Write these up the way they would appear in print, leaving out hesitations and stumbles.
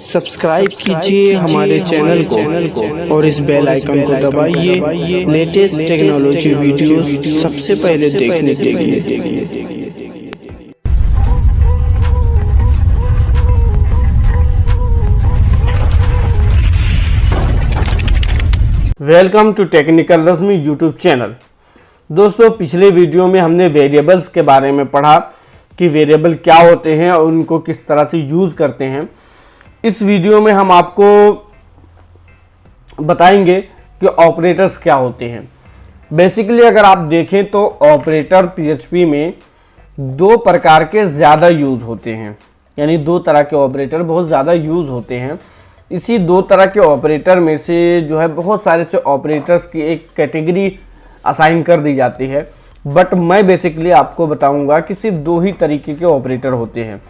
Subscribe कीजिए हमारे channel को और इस बेल आइकन को दबाइए लेटेस्ट टेक्नोलॉजी वीडियोस सबसे पहले देखने के लिए। Welcome to technical Rashmi YouTube channel. दोस्तों, पिछले वीडियो में हमने वेरिएबल्स के बारे में पढ़ा कि वेरिएबल क्या होते हैं और उनको किस तरह से यूज़ करते हैं। इस वीडियो में हम आपको बताएंगे कि ऑपरेटर्स क्या होते हैं। बेसिकली अगर आप देखें तो ऑपरेटर पीएचपी में दो प्रकार के ज़्यादा यूज़ होते हैं, यानी दो तरह के ऑपरेटर बहुत ज़्यादा यूज़ होते हैं। इसी दो तरह के ऑपरेटर में से जो है बहुत सारे से ऑपरेटर्स की एक कैटेगरी असाइन कर दी जाती है, बट मैं बेसिकली आपको बताऊंगा कि सिर्फ दो ही तरीके के ऑपरेटर होते हैं।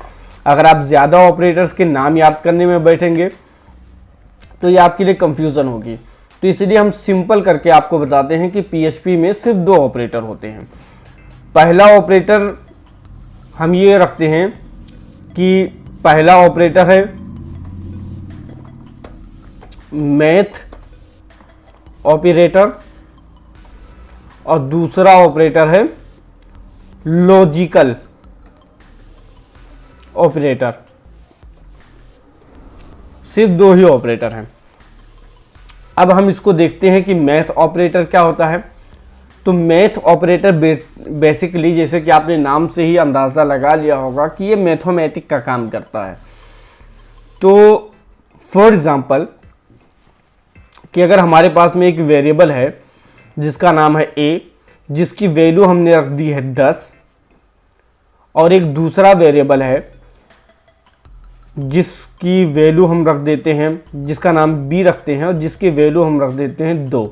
अगर आप ज़्यादा ऑपरेटर्स के नाम याद करने में बैठेंगे तो ये आपके लिए कंफ्यूजन होगी, तो इसलिए हम सिंपल करके आपको बताते हैं कि पीएचपी में सिर्फ दो ऑपरेटर होते हैं। पहला ऑपरेटर हम ये रखते हैं कि पहला ऑपरेटर है मैथ ऑपरेटर और दूसरा ऑपरेटर है लॉजिकल ऑपरेटर। सिर्फ दो ही ऑपरेटर हैं। अब हम इसको देखते हैं कि मैथ ऑपरेटर क्या होता है। तो मैथ ऑपरेटर बेसिकली जैसे कि आपने नाम से ही अंदाज़ा लगा लिया होगा कि ये मैथमेटिक का काम करता है। तो फॉर एग्जांपल कि अगर हमारे पास में एक वेरिएबल है जिसका नाम है a, जिसकी वैल्यू हमने रख दी है 10, और एक दूसरा वेरिएबल है जिसकी वैल्यू हम रख देते हैं, जिसका नाम b रखते हैं और जिसकी वैल्यू हम रख देते हैं 2।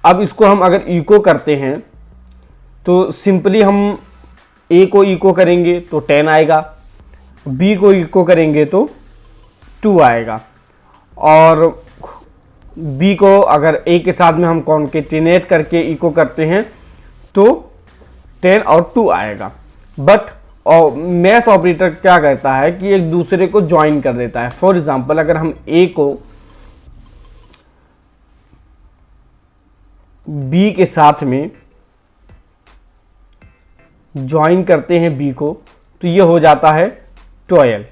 अब इसको हम अगर इको करते हैं तो सिंपली हम a को इको करेंगे तो 10 आएगा, b को इको करेंगे तो 2 आएगा, और b को अगर a के साथ में हम कॉन्केटिनेट करके इको करते हैं तो 10 और 2 आएगा। बट मैथ ऑपरेटर क्या करता है कि एक दूसरे को ज्वाइन कर देता है। फॉर एग्जांपल अगर हम a को b के साथ में ज्वाइन करते हैं b को, तो ये हो जाता है 12।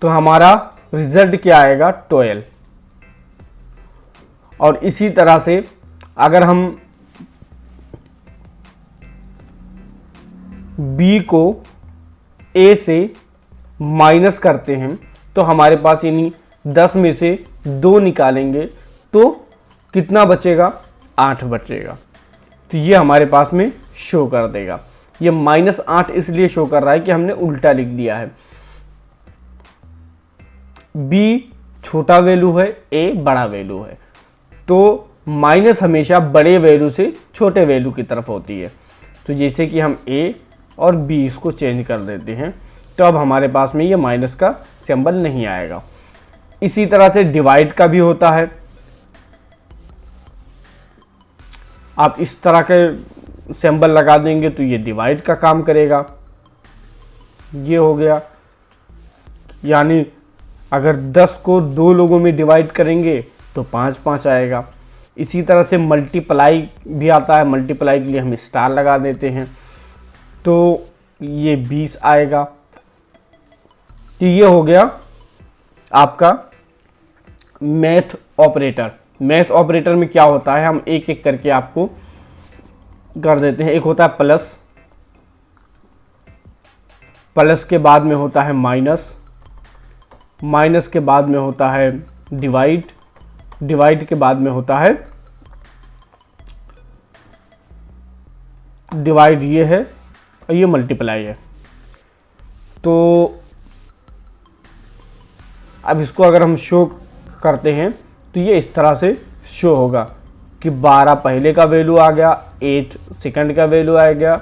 तो हमारा रिजल्ट क्या आएगा 12। और इसी तरह से अगर हम b को a से माइनस करते हैं तो हमारे पास यानी 10 में से 2 निकालेंगे तो कितना बचेगा 8 बचेगा। तो ये हमारे पास में शो कर देगा। ये -8 इसलिए शो कर रहा है कि हमने उल्टा लिख दिया है। b छोटा वैल्यू है, a बड़ा वैल्यू है, तो माइनस हमेशा बड़े वैल्यू से छोटे वैल्यू की तरफ होती है। तो जैसे कि हम a और b इसको चेंज कर देते हैं तो अब हमारे पास में ये माइनस का सिंबल नहीं आएगा। इसी तरह से डिवाइड का भी होता है। आप इस तरह के सिंबल लगा देंगे तो ये डिवाइड का काम करेगा। ये हो गया, यानी अगर 10 को 2 लोगों में डिवाइड करेंगे तो 5 आएगा। इसी तरह से मल्टीप्लाई भी आता है। मल्टीप्लाई के लिए हम स्टार लगा देते हैं तो ये 20 आएगा। तो ये हो गया आपका मैथ ऑपरेटर। मैथ ऑपरेटर में क्या होता है हम एक एक करके आपको कर देते हैं। एक होता है प्लस, प्लस के बाद में होता है माइनस, माइनस के बाद में होता है डिवाइड, डिवाइड के बाद में होता है डिवाइड, ये है, और ये मल्टीप्लाई है। तो अब इसको अगर हम शो करते हैं तो ये इस तरह से शो होगा कि 12 पहले का वैल्यू आ गया, 8 सेकंड का वैल्यू आ गया,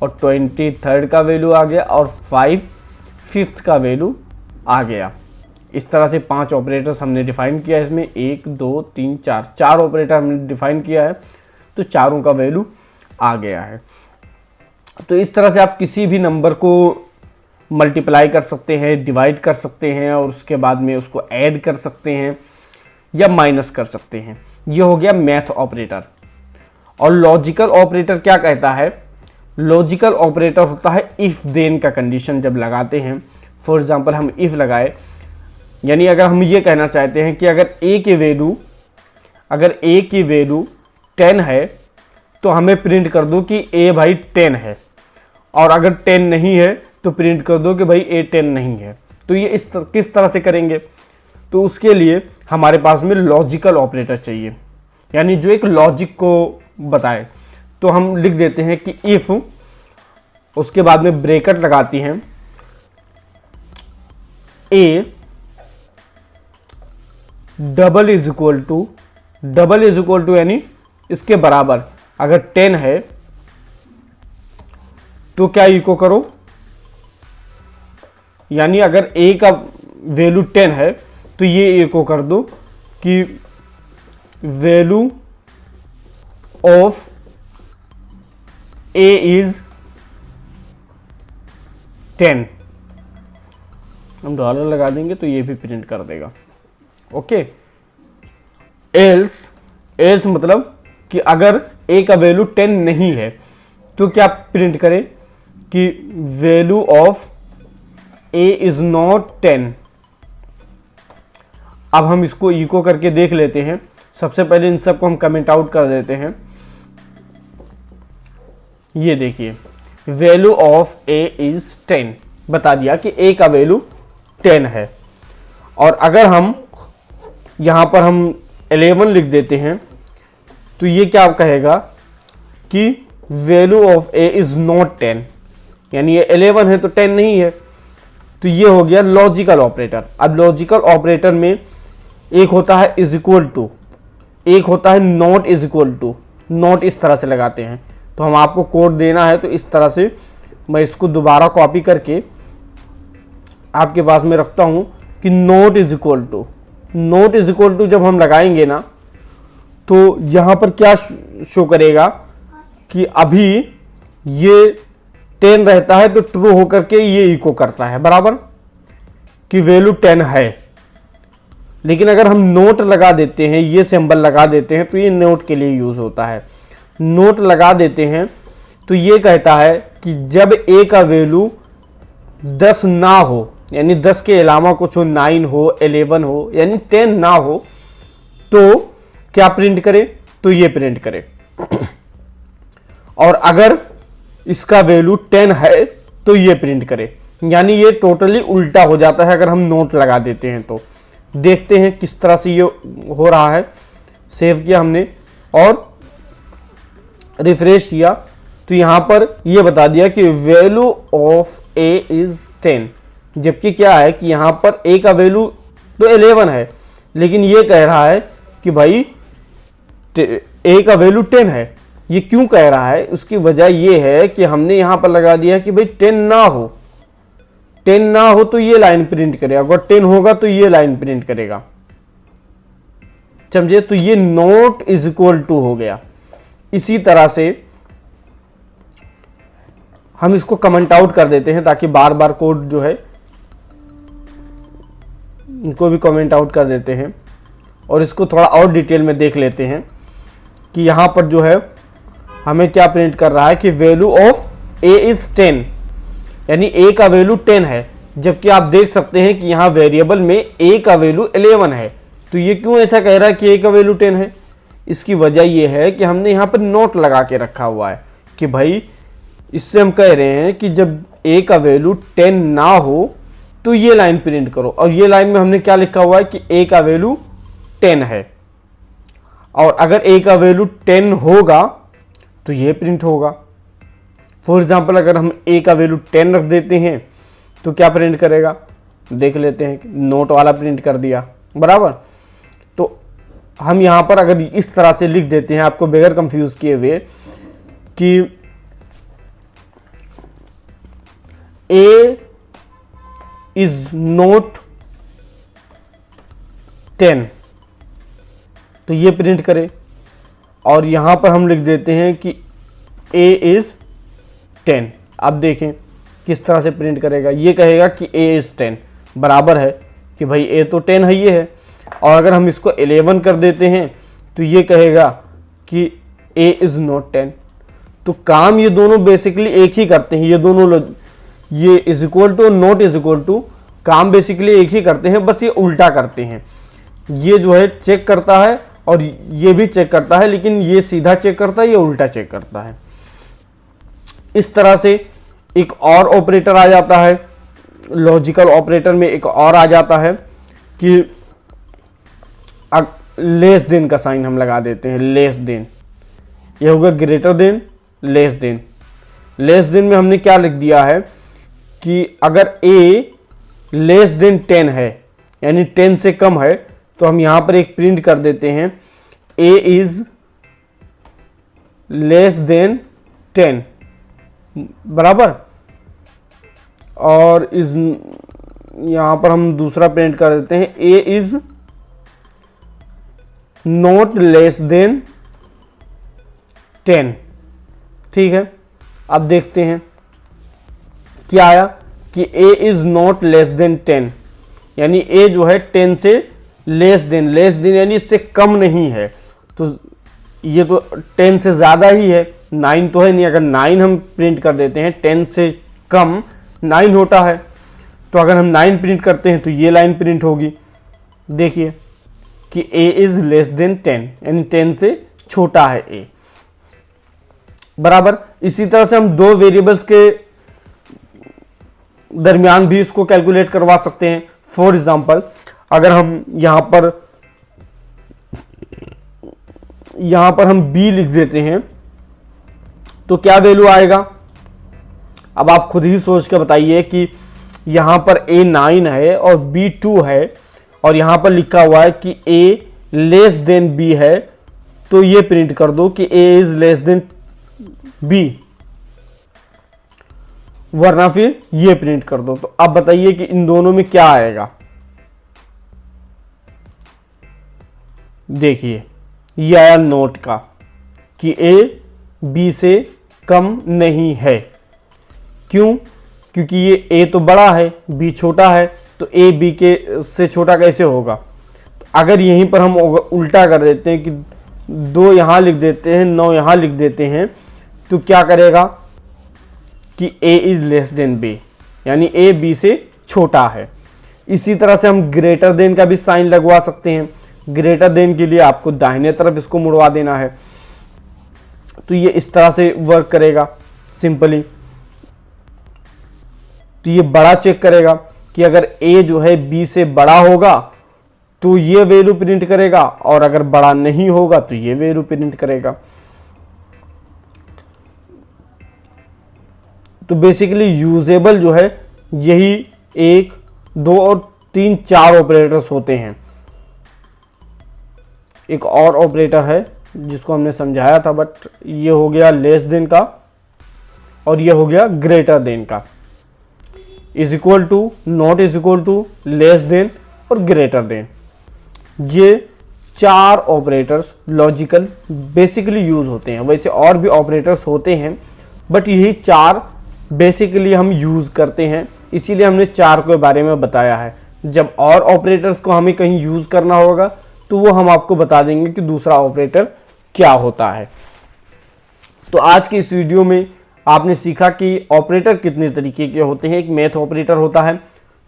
और 20 थर्ड का वैल्यू आ गया, और 5 फिफ्थ का वैल्यू आ गया। इस तरह से 5 ऑपरेटर्स हमने डिफाइन किया है। इसमें 1 2 3 4 ऑपरेटर हमने डिफाइन किया है, तो चारों का वैल्यू आ गया है। तो इस तरह से आप किसी भी नंबर को मल्टीप्लाई कर सकते हैं, डिवाइड कर सकते हैं और उसके बाद में उसको ऐड कर सकते हैं या माइनस कर सकते हैं। ये हो गया मैथ ऑपरेटर। और लॉजिकल ऑपरेटर क्या कहता है? लॉजिकल ऑपरेटर होता है इफ देन का कंडीशन जब लगाते हैं। फॉर एग्जांपल हम इफ लगाए, यानी अगर हम ये कहना चाहते हैं कि अगर a की वैल्यू 10 है तो हमें प्रिंट कर दो कि a भाई 10 है, और अगर 10 नहीं है तो प्रिंट कर दो कि भाई a 10 नहीं है। तो ये किस तरह से करेंगे? तो उसके लिए हमारे पास में लॉजिकल ऑपरेटर चाहिए, यानी जो एक लॉजिक को बताए। तो हम लिख देते हैं कि इफ, उसके बाद में ब्रैकेट लगाती हैं a double is equal to यानी इसके बराबर अगर 10 है तो क्या इको करो, यानी अगर a का वैल्यू 10 है तो ये इको कर दो कि वैल्यू ऑफ a इज 10। हम डॉलर लगा देंगे तो ये भी प्रिंट कर देगा। ओके, एल्स मतलब कि अगर a का वैल्यू 10 नहीं है तो क्या प्रिंट करें कि value of a is not 10। अब हम इसको इको करके देख लेते हैं। सबसे पहले इन सबको हम कमेंट आउट कर देते हैं। ये देखिए, वैल्यू ऑफ a इज 10 बता दिया कि a का वैल्यू 10 है। और अगर हम यहाँ पर हम 11 लिख देते हैं तो ये क्या कहेगा कि value of a is not 10, यानी ये 11 है तो 10 नहीं है। तो ये हो गया लॉजिकल ऑपरेटर। अब लॉजिकल ऑपरेटर में एक होता है इज इक्वल टू, एक होता है not is equal to. Not इस तरह से लगाते हैं, तो हम आपको कोड देना है तो इस तरह से मैं इसको दोबारा कॉपी करके आपके पास में रखता हूं कि not is equal to. Not is equal to जब हम लगाएंगे ना तो यहां पर क्या शो करेगा कि अभी ये 10 रहता है तो ट्रू होकर के ये इको करता है बराबर कि वैल्यू 10 है। लेकिन अगर हम नोट लगा देते हैं, ये सिंबल लगा देते हैं, तो ये नोट के लिए यूज होता है। नोट लगा देते हैं तो ये कहता है कि जब a का वैल्यू 10 ना हो, यानी 10 के अलावा कुछ हो, 9 हो, 11 हो, यानी 10 ना हो, तो क्या प्रिंट करे? तो ये प्रिंट करे। और अगर इसका वैल्यू 10 है तो ये प्रिंट करे, यानी ये टोटली उल्टा हो जाता है अगर हम नोट लगा देते हैं तो। देखते हैं किस तरह से ये हो रहा है। सेव किया हमने और रिफ्रेश किया तो यहां पर ये बता दिया कि वैल्यू ऑफ a इज 10, जबकि क्या है कि यहां पर a का वैल्यू तो 11 है, लेकिन ये कह रहा है कि भाई a का वैल्यू 10 है। ये क्यों कह रहा है? उसकी वजह ये है कि हमने यहां पर लगा दिया कि भाई 10 ना हो, 10 ना हो तो ये लाइन प्रिंट करेगा, अगर 10 होगा तो ये लाइन प्रिंट करेगा। समझे? तो ये नॉट इज इक्वल टू हो गया। इसी तरह से हम इसको कमेंट आउट कर देते हैं ताकि बार बार कोड जो है इनको भी कमेंट आउट कर देते हैं और इसको थोड़ा और डिटेल में देख लेते हैं कि यहां पर जो है हमें क्या प्रिंट कर रहा है कि वैल्यू ऑफ a इज 10, यानी a का वैल्यू 10 है, जबकि आप देख सकते हैं कि यहां वेरिएबल में a का वैल्यू 11 है। तो ये क्यों ऐसा कह रहा है कि a का वैल्यू 10 है? इसकी वजह यह है कि हमने यहां पर नोट लगा के रखा हुआ है कि भाई इससे हम कह रहे हैं कि जब a का वैल्यू 10 ना हो तो ये लाइन प्रिंट करो। और ये लाइन में हमने क्या लिखा हुआ है कि a का वैल्यू 10 है, और अगर a का वैल्यू 10 होगा तो ये प्रिंट होगा। फॉर एग्जाम्पल अगर हम a का वैल्यू 10 रख देते हैं तो क्या प्रिंट करेगा? देख लेते हैं। नोट वाला प्रिंट कर दिया बराबर। तो हम यहां पर अगर इस तरह से लिख देते हैं आपको बगैर कंफ्यूज किए हुए कि a इज नॉट 10, तो ये प्रिंट करे। और यहां पर हम लिख देते हैं कि a इज 10। अब देखें किस तरह से प्रिंट करेगा, ये कहेगा कि a इज़ 10 बराबर है कि भाई a तो 10 है ये है। और अगर हम इसको 11 कर देते हैं तो ये कहेगा कि a इज़ नॉट 10। तो काम ये दोनों बेसिकली एक ही करते हैं, ये दोनों, ये is equal to not is equal to काम बेसिकली एक ही करते हैं, बस ये उल्टा करते हैं। ये जो है चेक करता है और ये भी चेक करता है, लेकिन ये सीधा चेक करता है, ये उल्टा चेक करता है। इस तरह से एक और ऑपरेटर आ जाता है, लॉजिकल ऑपरेटर में एक और आ जाता है कि लेस देन का साइन हम लगा देते हैं, लेस देन। ये होगा greater than, less than. Less than में हमने क्या लिख दिया है कि अगर a लेस देन 10 है, यानी 10 से कम है, तो हम यहां पर एक प्रिंट कर देते हैं a इज लेस देन 10 बराबर। और इस यहां पर हम दूसरा प्रिंट कर देते हैं a is not less than 10। ठीक है, अब देखते हैं क्या आया कि a is not less than 10, यानी a जो है 10 से लेस देन यानी इससे कम नहीं है। तो ये तो 10 से ज़्यादा ही है, 9 तो है नहीं। अगर 9 हम प्रिंट कर देते हैं, 10 से कम 9 होता है, तो अगर हम 9 प्रिंट करते हैं तो ये लाइन प्रिंट होगी। देखिए कि a इज लेस देन 10, यानी 10 से छोटा है a बराबर। इसी तरह से हम दो वेरिएबल्स के दरमियान भी इसको कैलकुलेट करवा सकते हैं। फॉर एग्जांपल, अगर हम यहां पर हम b लिख देते हैं तो क्या वैल्यू आएगा। अब आप खुद ही सोच के बताइए कि यहां पर a 9 है और b 2 है, और यहां पर लिखा हुआ है कि a लेस देन b है, तो ये प्रिंट कर दो कि a is less than b, वरना फिर ये प्रिंट कर दो। तो अब बताइए कि इन दोनों में क्या आएगा। देखिए ये आया नोट का कि a b से कम नहीं है। क्यों? क्योंकि ये a तो बड़ा है, b छोटा है, तो a b के से छोटा कैसे होगा। तो अगर यहीं पर हम उल्टा कर देते हैं कि 2 यहां लिख देते हैं, 9 यहां लिख देते हैं, तो क्या करेगा कि a is less than b, यानी a b से छोटा है। इसी तरह से हम ग्रेटर देन का भी साइन लगवा सकते हैं। ग्रेटर देन के लिए आपको दाहिने तरफ इसको मुड़वा देना है, तो ये इस तरह से वर्क करेगा सिंपली। तो ये बड़ा चेक करेगा कि अगर a जो है b से बड़ा होगा तो ये वैल्यू प्रिंट करेगा, और अगर बड़ा नहीं होगा तो ये वैल्यू प्रिंट करेगा। तो बेसिकली यूजेबल जो है यही 1, 2 और 3, 4 ऑपरेटर्स होते हैं। एक और ऑपरेटर है जिसको हमने समझाया था, बट ये हो गया लेस देन का और ये हो गया ग्रेटर देन का। Is equal to, not is equal to, less than और ग्रेटर देन, ये 4 ऑपरेटर्स लॉजिकल बेसिकली यूज होते हैं। वैसे और भी ऑपरेटर्स होते हैं, बट यही 4 बेसिकली हम यूज करते हैं, इसीलिए हमने 4 के बारे में बताया है। जब और ऑपरेटर्स को हमें कहीं यूज करना होगा तो वो हम आपको बता देंगे कि दूसरा ऑपरेटर क्या होता है। तो आज की इस वीडियो में आपने सीखा कि ऑपरेटर कितने तरीके के होते हैं। एक मैथ ऑपरेटर होता है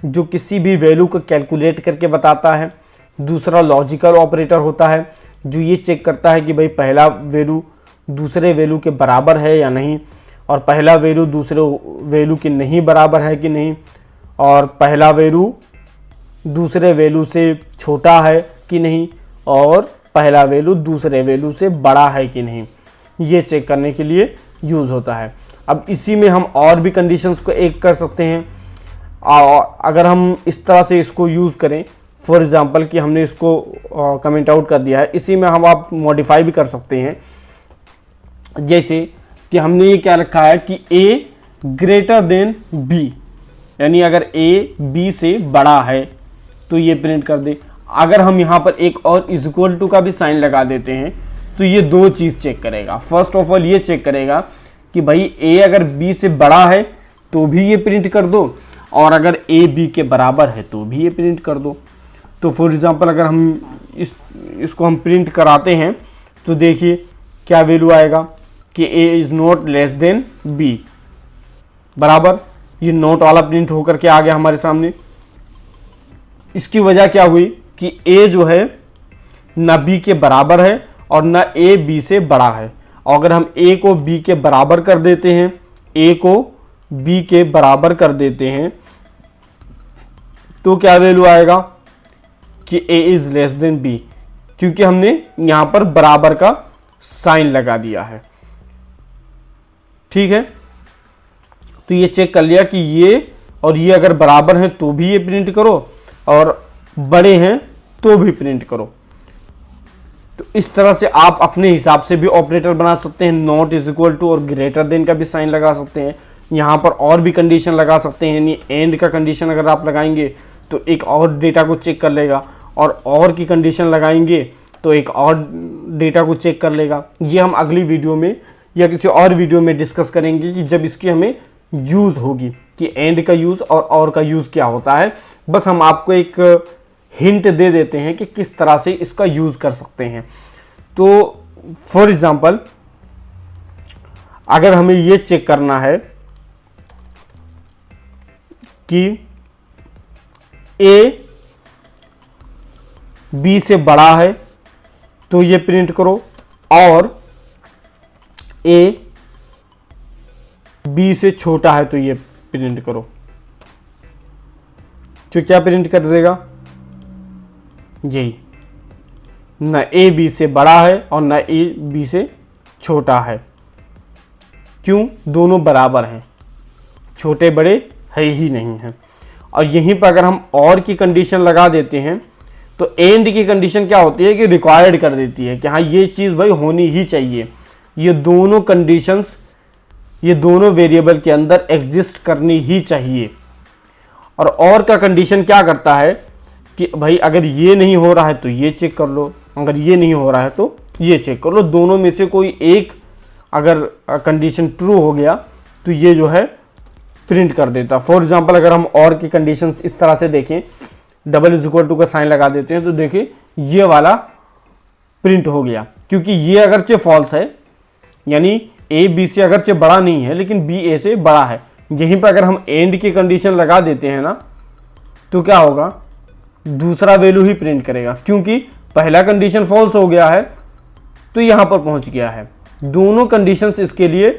जो किसी भी वैल्यू को कैलकुलेट करके बताता है। दूसरा लॉजिकल ऑपरेटर होता है जो ये चेक करता है कि भाई पहला वैल्यू दूसरे वैल्यू के बराबर है या नहीं, और पहला वैल्यू दूसरे वैल्यू के नहीं बराबर है कि नहीं, और पहला वैल्यू दूसरे वैल्यू से छोटा है कि नहीं, और पहला वैल्यू दूसरे वैल्यू से बड़ा है कि नहीं, ये चेक करने के लिए यूज़ होता है। अब इसी में हम और भी कंडीशंस को एक कर सकते हैं। अगर हम इस तरह से इसको यूज़ करें, फॉर एग्जांपल कि हमने इसको कमेंट आउट कर दिया है, इसी में हम आप मॉडिफाई भी कर सकते हैं। जैसे कि हमने ये क्या रखा है कि a ग्रेटर देन b, यानी अगर a b से बड़ा है तो ये प्रिंट कर दे। अगर हम यहाँ पर एक और इज इक्वल टू का भी साइन लगा देते हैं तो ये 2 चीज़ चेक करेगा। फर्स्ट ऑफ ऑल ये चेक करेगा कि भाई a अगर b से बड़ा है तो भी ये प्रिंट कर दो, और अगर ए बी के बराबर है तो भी ये प्रिंट कर दो। तो फॉर एग्जांपल अगर हम इसको हम प्रिंट कराते हैं तो देखिए क्या वैल्यू आएगा कि a is not less than b, बराबर ये नोट वाला प्रिंट होकर के आ गया हमारे सामने। इसकी वजह क्या हुई कि a जो है ना b के बराबर है और ना a b से बड़ा है। और अगर हम a को b के बराबर कर देते हैं, a को b के बराबर कर देते हैं तो क्या वैल्यू आएगा कि a is less than b, क्योंकि हमने यहां पर बराबर का साइन लगा दिया है। ठीक है, तो ये चेक कर लिया कि ये और ये अगर बराबर हैं तो भी ये प्रिंट करो और बड़े हैं तो भी प्रिंट करो। तो इस तरह से आप अपने हिसाब से भी ऑपरेटर बना सकते हैं। नॉट इज इक्वल टू और ग्रेटर देन का भी साइन लगा सकते हैं। यहाँ पर और भी कंडीशन लगा सकते हैं, यानी एंड का कंडीशन अगर आप लगाएंगे तो एक और डेटा को चेक कर लेगा, और की कंडीशन लगाएंगे तो एक और डेटा को चेक कर लेगा। ये हम अगली वीडियो में या किसी और वीडियो में डिस्कस करेंगे कि जब इसकी हमें यूज़ होगी कि एंड का यूज़ और का यूज़ क्या होता है। बस हम आपको एक हिंट दे देते हैं कि किस तरह से इसका यूज़ कर सकते हैं। तो फॉर एग्जांपल अगर हमें ये चेक करना है कि ए बी से बड़ा है तो ये प्रिंट करो, और ए बी से छोटा है तो ये प्रिंट करो। तो क्या प्रिंट कर देगा, यही, ना ए बी से बड़ा है और ना ए बी से छोटा है। क्यों, दोनों बराबर हैं, छोटे बड़े है ही नहीं है। और यहीं पर अगर हम और की कंडीशन लगा देते हैं तो एंड की कंडीशन क्या होती है कि रिक्वायर्ड कर देती है कि हाँ ये चीज़ भाई होनी ही चाहिए, ये दोनों कंडीशंस ये दोनों वेरिएबल के अंदर एग्जिस्ट करनी ही चाहिए। और का कंडीशन क्या करता है कि भाई अगर ये नहीं हो रहा है तो ये चेक कर लो, अगर ये नहीं हो रहा है तो ये चेक कर लो। दोनों में से कोई एक अगर कंडीशन ट्रू हो गया तो ये जो है प्रिंट कर देता। फॉर एग्जांपल अगर हम और की कंडीशंस इस तरह से देखें, डबल इज इक्वल टू का साइन लगा देते हैं तो देखिए ये वाला प्रिंट हो गया, क्योंकि ये अगरचे फॉल्स है, यानी ए बी से अगरचे बड़ा नहीं है लेकिन बी ए से बड़ा है। यहीं पर अगर हम एंड की कंडीशन लगा देते हैं ना तो क्या होगा, दूसरा वैल्यू ही प्रिंट करेगा, क्योंकि पहला कंडीशन फॉल्स हो गया है तो यहां पर पहुंच गया है। दोनों कंडीशंस इसके लिए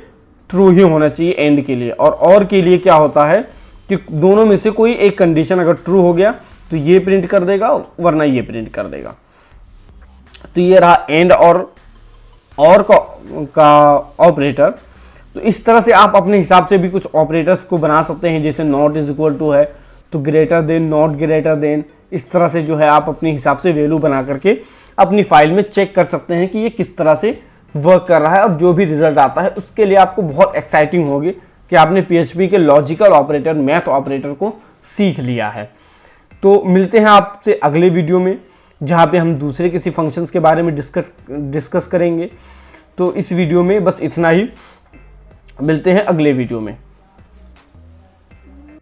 ट्रू ही होना चाहिए एंड के लिए। और के लिए क्या होता है कि दोनों में से कोई एक कंडीशन अगर ट्रू हो गया तो ये प्रिंट कर देगा, वरना ये प्रिंट कर देगा। तो ये रहा एंड और का ऑपरेटर। तो इस तरह से आप अपने हिसाब से भी कुछ ऑपरेटर्स को बना सकते हैं, जैसे नॉट इज इक्वल टू है तो greater than, not greater than, इस तरह से जो है आप अपने हिसाब से वैल्यू बना करके अपनी फाइल में चेक कर सकते हैं कि ये किस तरह से वर्क कर रहा है। और जो भी रिजल्ट आता है उसके लिए आपको बहुत एक्साइटिंग होगी कि आपने पीएचपी के लॉजिकल ऑपरेटर, मैथ ऑपरेटर को सीख लिया है। तो मिलते हैं आपसे अगले वीडियो में, जहाँ पे हम दूसरे किसी फंक्शंस के बारे में डिस्कस करेंगे। तो इस वीडियो में बस इतना ही, मिलते हैं अगले वीडियो में।